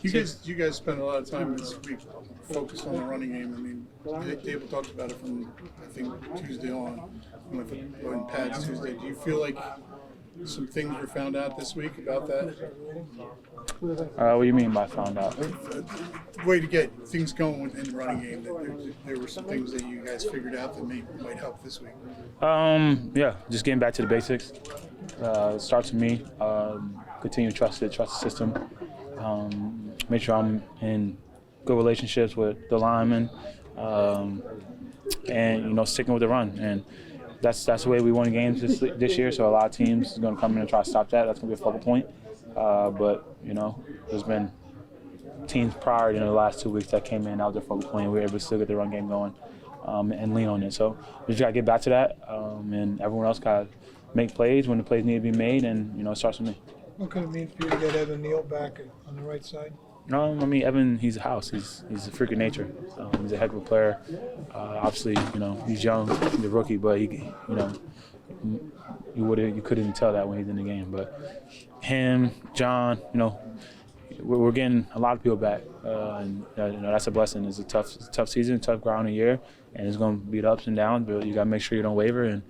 You guys spent a lot of time this week focused on the running game. I mean, David talked about it from I think Tuesday on, when Pat's Tuesday. Do you feel like some things were found out this week about that? What do you mean by found out? The way to get things going in the running game. That there were some things that you guys figured out that might help this week. Yeah, just getting back to the basics. It starts with me. Continue to trust the system. Make sure I'm in good relationships with the linemen, and sticking with the run. And that's the way we won games this year. So a lot of teams are going to come in and try to stop that. That's going to be a focal point. But there's been teams prior in the last 2 weeks that came in, that was their focal point. We were able to still get the run game going and lean on it. So we just got to get back to that, and everyone else got to make plays when the plays need to be made, and it starts with me. What could it mean for you to get Evan Neal back on the right side? I mean, Evan, he's a house. He's a freak of nature. He's a heck of a player. Obviously, he's young, he's a rookie, but you couldn't tell that when he's in the game. But him, John, we're getting a lot of people back, and that's a blessing. It's a tough season, tough ground year, and it's going to be the ups and downs. But you got to make sure you don't waver, and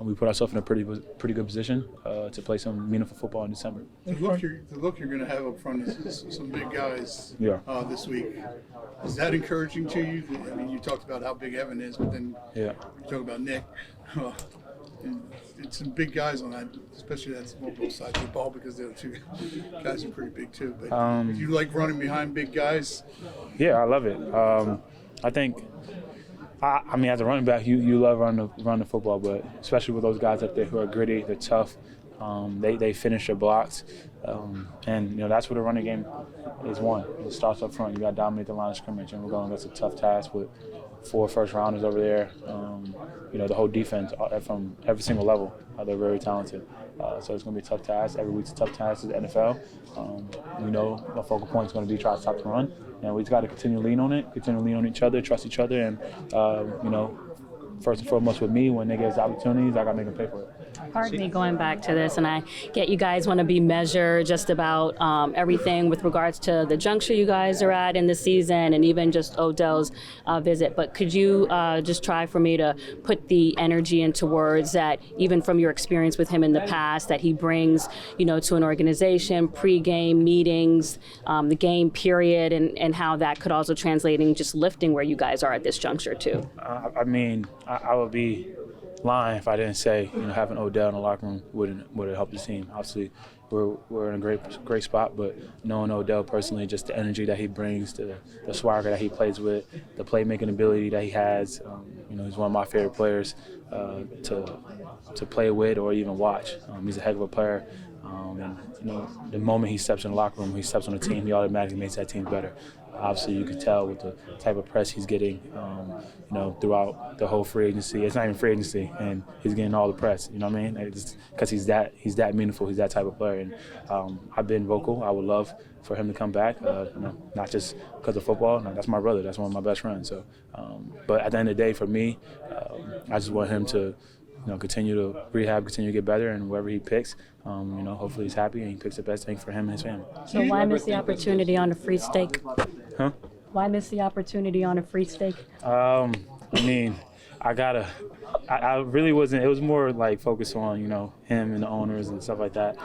we put ourselves in a pretty good position to play some meaningful football in December. The look you're going to have up front is some big guys this week. Is that encouraging to you? I mean, you talked about how big Evan is, but then you talk about Nick. It's some big guys on that, especially that's on both sides of the ball, because the other two guys are pretty big too. But do you like running behind big guys? Yeah, I love it. I think. I mean, as a running back, you love running the football, but especially with those guys up there who are gritty, they're tough. They finish their blocks, and that's where the running game is won. It starts up front. You got to dominate the line of scrimmage, and we're going against a tough task with 4 first-rounders over there. The whole defense from every single level, they're very talented. So it's going to be a tough task. Every week's a tough task in the NFL. We know our focal point is going to be try to stop the run, and we just got to continue to lean on it, continue to lean on each other, trust each other, and first and foremost with me, when they get opportunities, I got to make them pay for it. Pardon me going back to this, and I get you guys want to be measured just about everything with regards to the juncture you guys are at in the season and even just Odell's visit. But could you just try for me to put the energy into words that even from your experience with him in the past that he brings, to an organization, pre-game meetings, the game period, and how that could also translate in just lifting where you guys are at this juncture too? I would be lying if I didn't say having Odell in the locker room would have helped the team. Obviously, we're in a great spot, but knowing Odell personally, just the energy that he brings, the swagger that he plays with, the playmaking ability that he has, he's one of my favorite players to play with or even watch. He's a heck of a player. The moment he steps in the locker room, he steps on the team, he automatically makes that team better. Obviously, you can tell with the type of press he's getting, throughout the whole free agency. It's not even free agency, and he's getting all the press. You know what I mean? It's because he's that meaningful. He's that type of player, and I've been vocal. I would love for him to come back. Not just because of football. No, that's my brother. That's one of my best friends. So, but at the end of the day, for me, I just want him to. Continue to rehab, continue to get better, and wherever he picks, hopefully he's happy and he picks the best thing for him and his family. So why miss the opportunity on a free steak? Huh? Why miss the opportunity on a free steak? I really wasn't. It was more like focused on him and the owners and stuff like that.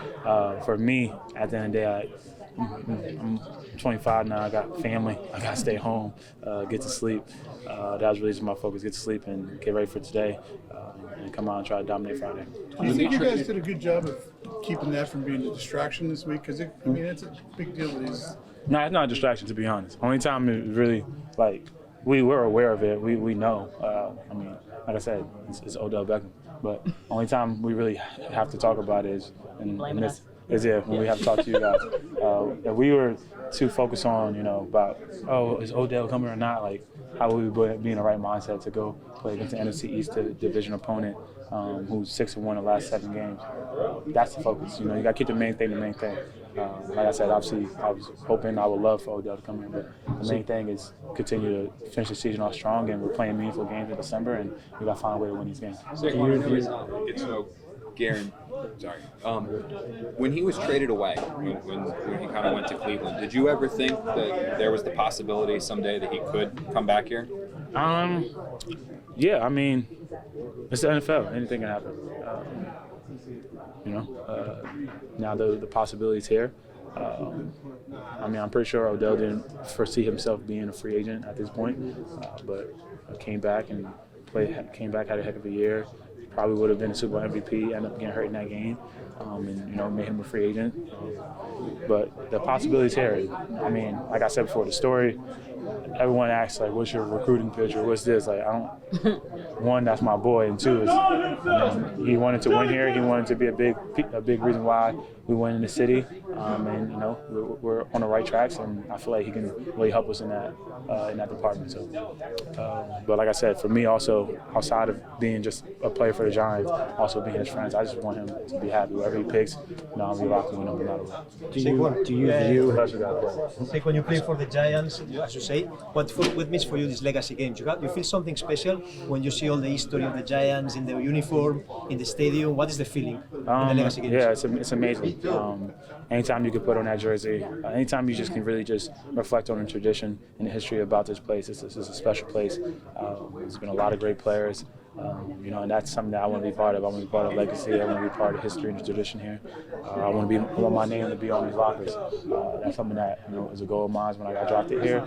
For me, at the end of the day, I'm 25 now. I got family. I got to stay home, get to sleep. That was really just my focus: get to sleep and get ready for today, and come out and try to dominate Friday. I think you guys did a good job of keeping that from being a distraction this week, because it's a big deal. No, it's not a distraction, to be honest. Only time it was really we were aware of it. We know. Like I said, it's Odell Beckham. But only time we really have to talk about it is when we have to talk to you guys. If we were too focused on, about, is Odell coming or not, how would we be in the right mindset to go play against the NFC East division opponent who's 6-1 the last 7 games? That's the focus. You got to keep the main thing the main thing. Like I said, obviously, I was hoping, I would love for Odell to come in, but the main thing is continue to finish the season off strong, and we're playing meaningful games in December, and we got to find a way to win these games. Saquon, it's Garen, sorry. When he was traded away, when he kind of went to Cleveland, did you ever think that there was the possibility someday that he could come back here? Yeah, I mean, it's the NFL. Anything can happen. Now the possibility's here. I mean, I'm pretty sure Odell didn't foresee himself being a free agent at this point, but came back, had a heck of a year. Probably would have been a Super Bowl MVP, ended up getting hurt in that game, and made him a free agent. But the possibility's here. I mean, like I said before, the story. Everyone asks, like, what's your recruiting pitch or what's this? Like, I don't. One, that's my boy, and two is he wanted to win here. He wanted to be a big reason why we win in the city, and we're on the right tracks, and I feel like he can really help us in that department. So, but like I said, for me also, outside of being just a player for the Giants, also being his friends, I just want him to be happy. Wherever he picks, I'll be rocking with him no matter what. Do you view? When you play for the Giants, as you say, what means for you this legacy games? You feel something special when you see all the history of the Giants in the uniform, in the stadium. What is the feeling in the legacy games? Yeah, it's amazing. Anytime you can put on that jersey, anytime you just can really just reflect on the tradition and the history about this place. This is a special place. There's been a lot of great players. And that's something that I want to be part of. I want to be part of legacy. I want to be part of history and the tradition here. I want my name to be on these lockers. That's something that is a goal of mine when I got drafted here.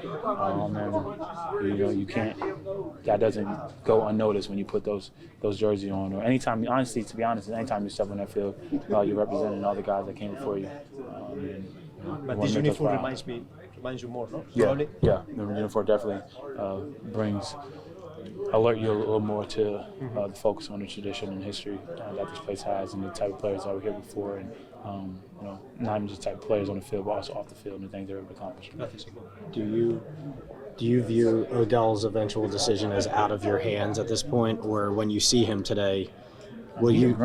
You can't. That doesn't go unnoticed when you put those jerseys on. Or anytime, honestly, to be honest, anytime you step on that field, you're representing all the guys that came before you. But this uniform reminds you more, no? Yeah. The uniform definitely brings. Alert you a little more to the focus on the tradition and history that this place has, and the type of players that were here before, and not even just the type of players on the field, but also off the field and the things they're able to accomplish. Do you view Odell's eventual decision as out of your hands at this point, or when you see him today, will you?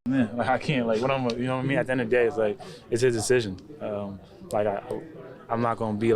Man, I can't what I'm. You know what I mean? At the end of the day, it's his decision. I'm not going to be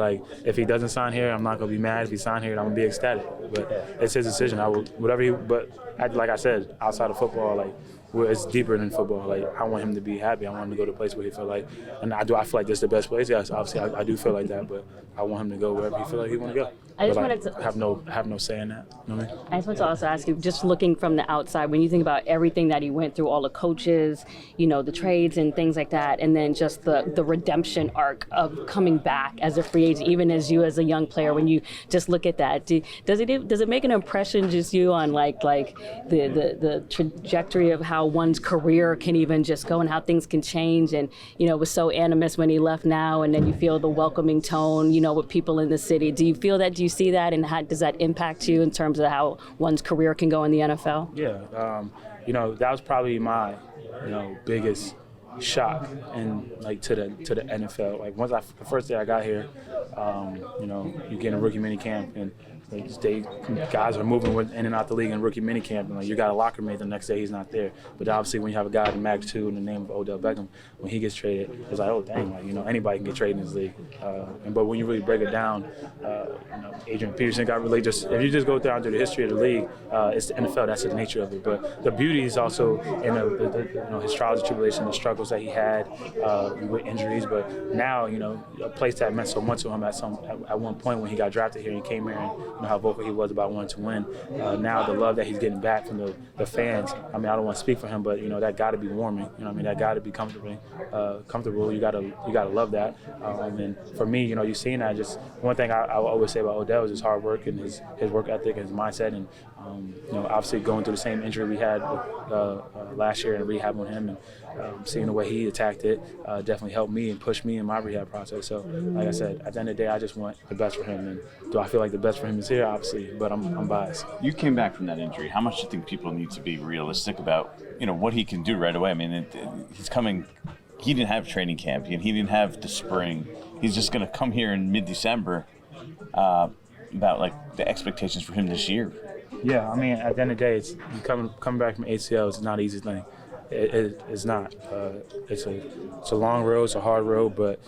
if he doesn't sign here, I'm not going to be mad. If he signs here, I'm going to be ecstatic. But it's his decision. I will, like I said, outside of football, it's deeper than football. I want him to be happy. I want him to go to a place where he feel and I feel like this is the best place. Yes, obviously I do feel like that, but I want him to go wherever he feel like he want to go. I just wanted to have no say in that. You know what I mean? I just want to also ask you, just looking from the outside, when you think about everything that he went through, all the coaches, the trades and things like that, and then just the redemption arc of coming back as a free agent, even as you as a young player, when you just look at that, does it make an impression just you on the trajectory of how one's career can even just go and how things can change, and it was so animus when he left now, and then you feel the welcoming tone, with people in the city. Do you feel that? Do you see that, and how does that impact you in terms of how one's career can go in the NFL? Yeah, that was probably my, biggest shock and to the NFL. Once the first day I got here, you get in a rookie mini camp and guys are moving in and out the league in rookie mini camp, and you got a locker mate the next day he's not there. But obviously when you have a guy in Max 2 in the name of Odell Beckham, when he gets traded, it's oh dang, anybody can get traded in this league. But when you really break it down, Adrian Peterson got really if you just go down through the history of the league, it's the NFL. That's the nature of it. But the beauty is also in his trials and tribulations, the struggles that he had with injuries. But now a place that meant so much to him at one point when he got drafted here and he came here and how vocal he was about wanting to win. Now the love that he's getting back from the fans. I don't want to speak for him, but that got to be warming. That got to be comfortable. You gotta love that. And for me, you've seen that. Just one thing I always say about Odell is his hard work and his work ethic and his mindset. And obviously going through the same injury we had last year and rehab on him, and seeing the way he attacked it definitely helped me and pushed me in my rehab process. So, like I said, at the end of the day, I just want the best for him. And do I feel like the best for him is here? Obviously, but I'm biased. You came back from that injury. How much do you think people need to be realistic about, what he can do right away? He's coming. He didn't have training camp. He didn't have the spring. He's just going to come here in mid-December. About the expectations for him this year. Yeah, at the end of the day, it's coming back from ACL is not an easy thing. It's not. It's a long road. It's a hard road. But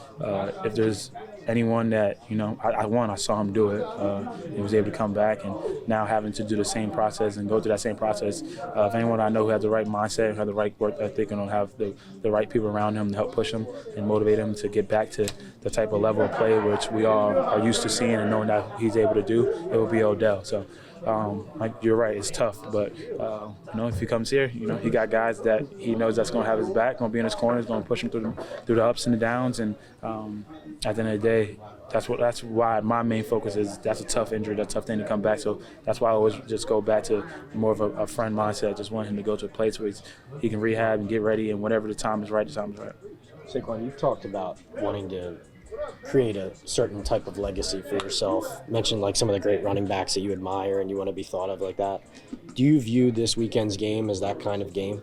if there's anyone that, I saw him do it. He was able to come back, and now having to do the same process and go through that same process. If anyone I know who has the right mindset, who has the right work ethic, and will have the right people around him to help push him and motivate him to get back to the type of level of play which we all are used to seeing and knowing that he's able to do, it will be Odell. So you're right, it's tough, but if he comes here, he got guys that he knows that's going to have his back, going to be in his corners, going to push him through the ups and the downs, and at the end of the day, that's why my main focus is that's a tough injury, that's a tough thing to come back. So that's why I always just go back to more of a friend mindset. I just want him to go to a place where he can rehab and get ready, and whenever the time is right, the time is right. Saquon, you've talked about wanting to create a certain type of legacy for yourself. Mentioned like some of the great running backs that you admire and you want to be thought of like that. Do you view this weekend's game as that kind of game?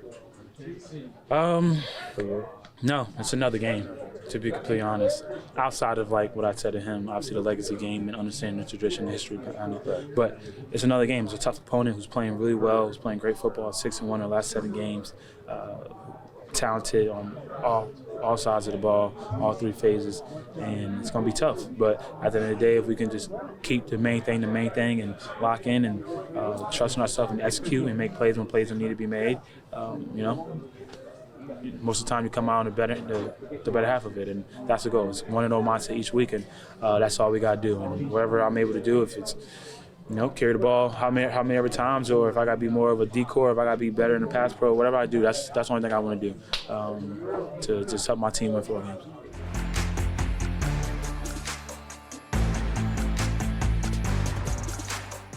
No, it's another game, to be completely honest. Outside of like what I said to him, obviously the legacy game and understanding the tradition, the history behind it. But it's another game. It's a tough opponent who's playing really well, who's playing great football, 6-1 in the last 7 games. Talented on all sides of the ball, all 3 phases, and it's going to be tough. But at the end of the day, if we can just keep the main thing, and lock in and trust in ourselves and execute and make plays when plays need to be made, most of the time you come out on the better half of it, and that's the goal. It's 1-0 mindset each week, and that's all we got to do. And whatever I'm able to do, if it's carry the ball how many ever times, or if I got to be more of a decoy, if I got to be better in the pass pro, whatever I do, that's the only thing I want to do to just help my team win 4 games.